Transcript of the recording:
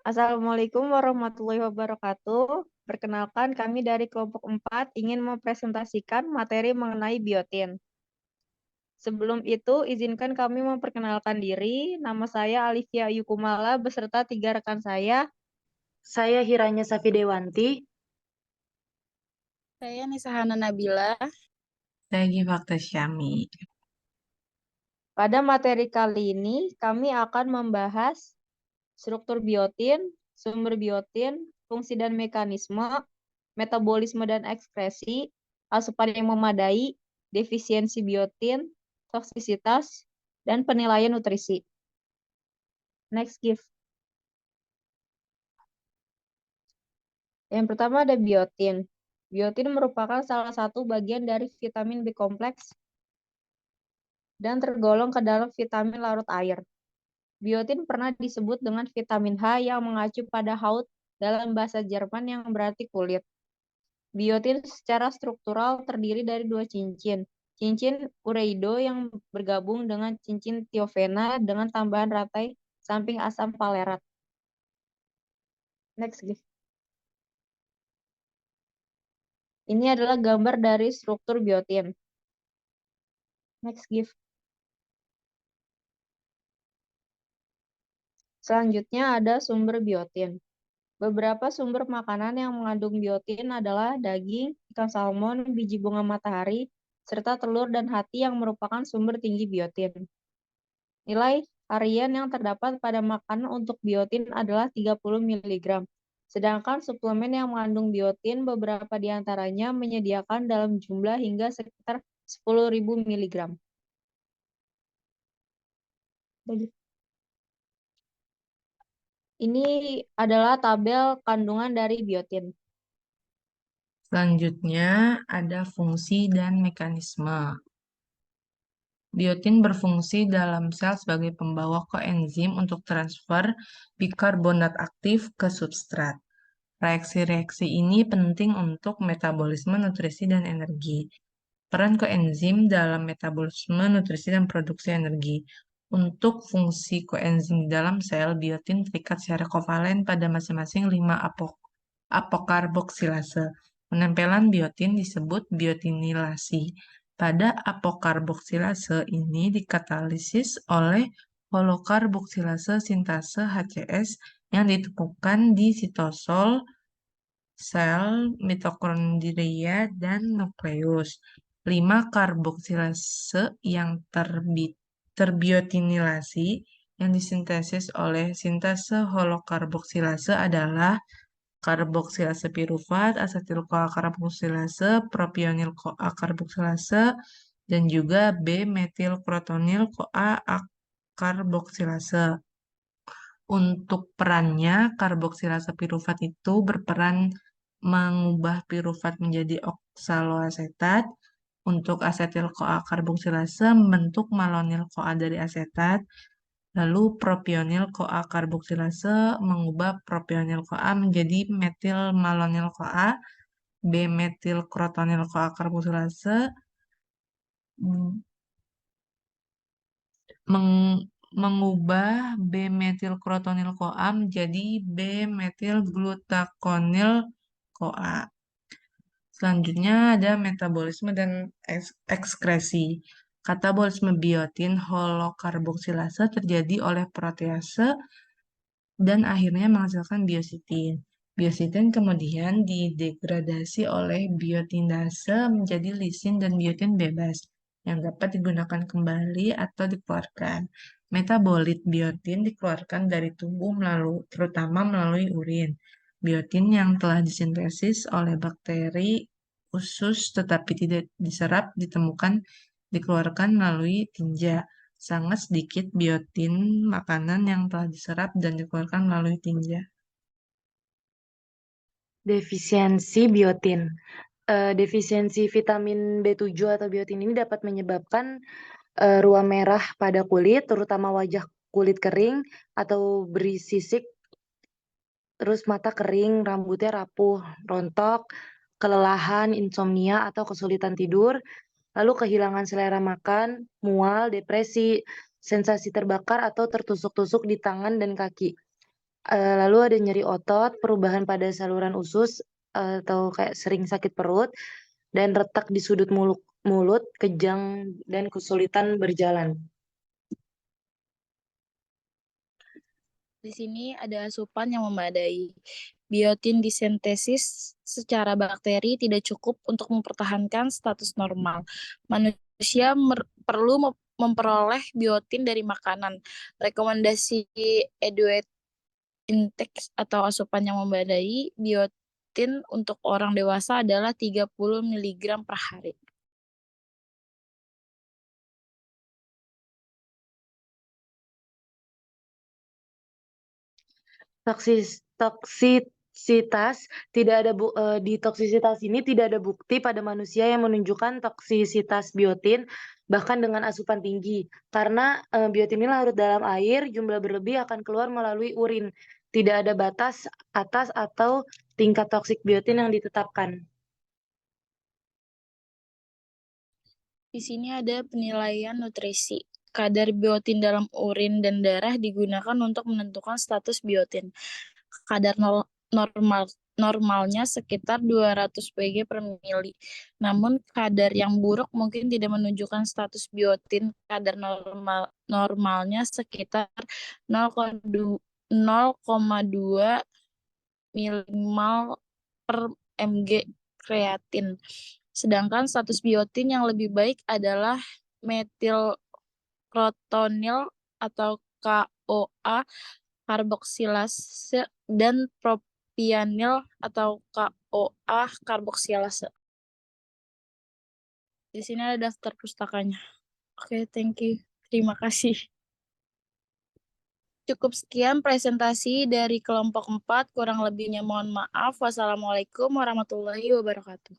Assalamualaikum warahmatullahi wabarakatuh. Perkenalkan, kami dari kelompok 4 ingin mempresentasikan materi mengenai biotin. Sebelum itu, izinkan kami memperkenalkan diri. Nama saya Alivia Yukumala beserta 3 rekan saya. Saya Hiranya Safi Dewanti. Saya Nisahana Nabila. Lagi fakta Syami. Pada materi kali ini, kami akan membahas struktur biotin, sumber biotin, fungsi dan mekanisme, metabolisme dan ekskresi, asupan yang memadai, defisiensi biotin, toksisitas, dan penilaian nutrisi. Next, give. Yang pertama ada biotin. Biotin merupakan salah satu bagian dari vitamin B kompleks dan tergolong ke dalam vitamin larut air. Biotin pernah disebut dengan vitamin H yang mengacu pada Haut dalam bahasa Jerman yang berarti kulit. Biotin secara struktural terdiri dari 2 cincin. Cincin ureido yang bergabung dengan cincin tiovena dengan tambahan rantai samping asam palerat. Next, give. Ini adalah gambar dari struktur biotin. Next, give. Selanjutnya ada sumber biotin. Beberapa sumber makanan yang mengandung biotin adalah daging, ikan salmon, biji bunga matahari, serta telur dan hati yang merupakan sumber tinggi biotin. Nilai harian yang terdapat pada makanan untuk biotin adalah 30 mg. Sedangkan suplemen yang mengandung biotin beberapa di antaranya menyediakan dalam jumlah hingga sekitar 10.000 mg. Ini adalah tabel kandungan dari biotin. Selanjutnya ada fungsi dan mekanisme. Biotin berfungsi dalam sel sebagai pembawa koenzim untuk transfer bikarbonat aktif ke substrat. Reaksi-reaksi ini penting untuk metabolisme, nutrisi, dan energi. Peran koenzim dalam metabolisme, nutrisi, dan produksi energi. Untuk fungsi koenzim di dalam sel, biotin terikat secara kovalen pada masing-masing 5 apokarboksilase. Penempelan biotin disebut biotinilasi. Pada apokarboksilase ini dikatalisis oleh holokarboksilase sintase HCS yang ditemukan di sitosol, sel, mitokondria, dan nukleus. 5 karboksilase yang terbiotinilasi yang disintesis oleh sintase holokarboksilase adalah karboksilase pirufat, asetil-CoA karboksilase, propionil CoA karboksilase, dan juga B-metil-krotonil-CoA karboksilase. Untuk perannya, karboksilase pirufat itu berperan mengubah pirufat menjadi oksaloasetat. Untuk asetil-CoA karboksilase membentuk malonil-CoA dari asetat. Lalu propionil-CoA karboksilase mengubah propionil-CoA menjadi metil-malonil-CoA. B-metil-krotonil-CoA karboksilase mengubah B-metil-krotonil-CoA menjadi B-metil-glutakonil-CoA. Selanjutnya ada metabolisme dan ekskresi. Katabolisme biotin holokarboksilase terjadi oleh protease dan akhirnya menghasilkan biositin. Biositin kemudian didegradasi oleh biotinase menjadi lisin dan biotin bebas yang dapat digunakan kembali atau dikeluarkan. Metabolit biotin dikeluarkan dari tubuh terutama melalui urin. Biotin yang telah disintesis oleh bakteri usus tetapi tidak diserap dikeluarkan melalui tinja. Sangat sedikit biotin makanan yang telah diserap dan dikeluarkan melalui tinja. Defisiensi biotin. Defisiensi vitamin B7 atau biotin ini dapat menyebabkan ruam merah pada kulit, terutama wajah kulit kering atau berisisik, terus mata kering, rambutnya rapuh, rontok, kelelahan, insomnia atau kesulitan tidur, lalu kehilangan selera makan, mual, depresi, sensasi terbakar atau tertusuk-tusuk di tangan dan kaki. Lalu ada nyeri otot, perubahan pada saluran usus, atau kayak sering sakit perut, dan retak di sudut mulut, kejang, dan kesulitan berjalan. Di sini ada asupan yang memadai. Biotin disintesis secara bakteri tidak cukup untuk mempertahankan status normal. Manusia perlu memperoleh biotin dari makanan. Rekomendasi adequate intake atau asupan yang memadai biotin untuk orang dewasa adalah 30 mg per hari. Toksisitas di toksisitas ini tidak ada bukti pada manusia yang menunjukkan toksisitas biotin bahkan dengan asupan tinggi karena biotin ini larut dalam air, jumlah berlebih akan keluar melalui urin. Tidak ada batas atas atau tingkat toksik biotin yang ditetapkan. Di sini ada penilaian nutrisi. Kadar biotin dalam urin dan darah digunakan untuk menentukan status biotin. Kadar normalnya sekitar 200 Pg per mili. Namun kadar yang buruk mungkin tidak menunjukkan status biotin. Kadar normalnya sekitar 0,2 minimal per mg kreatin. Sedangkan status biotin yang lebih baik adalah metilkrotonil atau KOA karboksilase dan propianil atau KOA karboksilase. Di sini ada daftar pustakanya. Oke, thank you. Terima kasih. Cukup sekian presentasi dari kelompok 4. Kurang lebihnya mohon maaf. Wassalamualaikum warahmatullahi wabarakatuh.